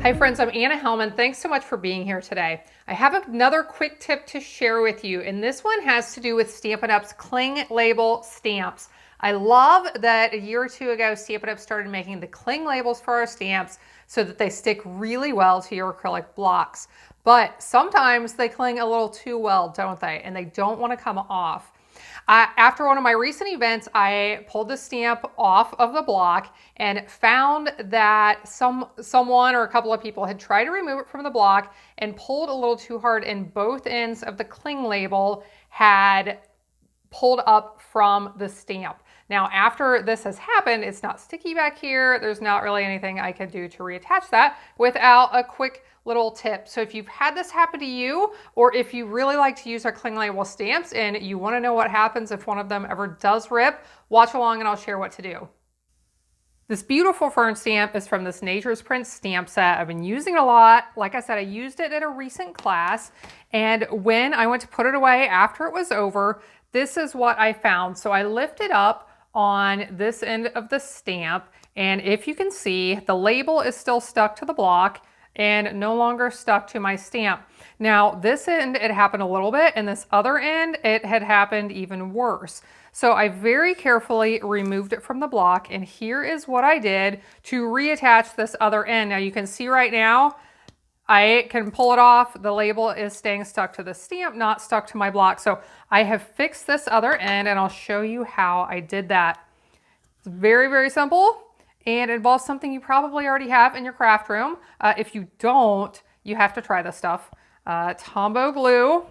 Hi friends, I'm Anna Helman. Thanks so much for being here today. I have another quick tip to share with you, and this one has to do with Stampin' Up's cling label stamps. I love that a year or two ago, Stampin' Up started making the cling labels for our stamps so that they stick really well to your acrylic blocks. But sometimes they cling a little too well, don't they? And they don't want to come off. After one of my recent events, I pulled the stamp off of the block and found that someone or a couple of people had tried to remove it from the block and pulled a little too hard, and both ends of the cling label had pulled up from the stamp. Now, after this has happened, it's not sticky back here. There's not really anything I can do to reattach that without a quick little tip. So if you've had this happen to you, or if you really like to use our cling label stamps and you want to know what happens if one of them ever does rip, watch along and I'll share what to do. This beautiful fern stamp is from this Nature's Prints stamp set. I've been using it a lot. Like I said, I used it at a recent class, and when I went to put it away after it was over, this is what I found. So I lifted up on this end of the stamp, and if you can see, the label is still stuck to the block and no longer stuck to my stamp. Now, this end, it happened a little bit, and this other end, it had happened even worse. So I very carefully removed it from the block, and here is what I did to reattach this other end. Now you can see right now, I can pull it off. The label is staying stuck to the stamp, not stuck to my block. So I have fixed this other end, and I'll show you how I did that. It's very, very simple, and it involves something you probably already have in your craft room. If you don't, you have to try this stuff. Tombow glue.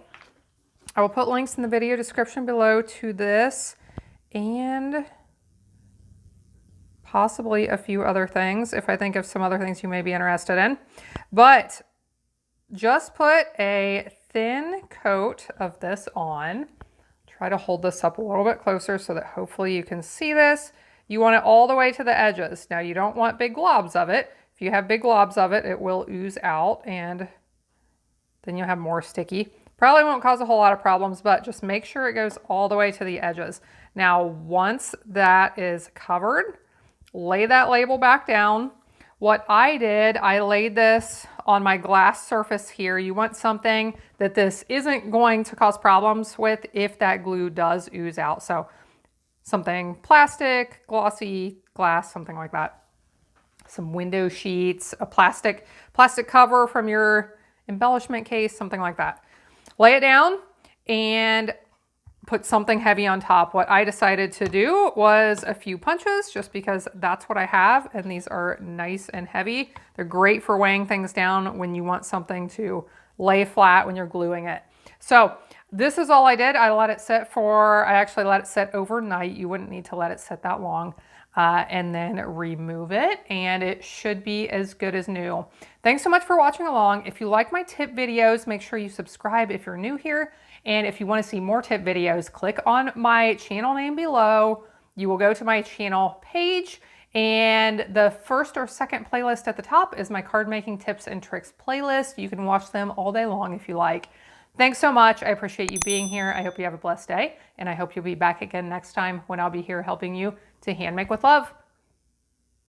I will put links in the video description below to this and possibly a few other things if I think of some other things you may be interested in. But just put a thin coat of this on. Try to hold this up a little bit closer so that hopefully you can see this. You want it all the way to the edges. Now you don't want big globs of it. If you have big globs of it, it will ooze out and then you'll have more sticky. Probably won't cause a whole lot of problems, but just make sure it goes all the way to the edges. Now, once that is covered, lay that label back down. What I did, I laid this on my glass surface here. You want something that this isn't going to cause problems with if that glue does ooze out. So something plastic, glossy, glass, something like that. Some window sheets, a plastic cover from your embellishment case, something like that. Lay it down and put something heavy on top. What I decided to do was a few punches, just because that's what I have, and these are nice and heavy. They're great for weighing things down when you want something to lay flat when you're gluing it. So this is all I did. I actually let it sit overnight. You wouldn't need to let it sit that long. And then remove it, and it should be as good as new. Thanks so much for watching along. If you like my tip videos, make sure you subscribe if you're new here. And if you want to see more tip videos, click on my channel name below. You will go to my channel page, and the first or second playlist at the top is my card making tips and tricks playlist. You can watch them all day long if you like. Thanks so much. I appreciate you being here. I hope you have a blessed day, and I hope you'll be back again next time when I'll be here helping you to hand make with love.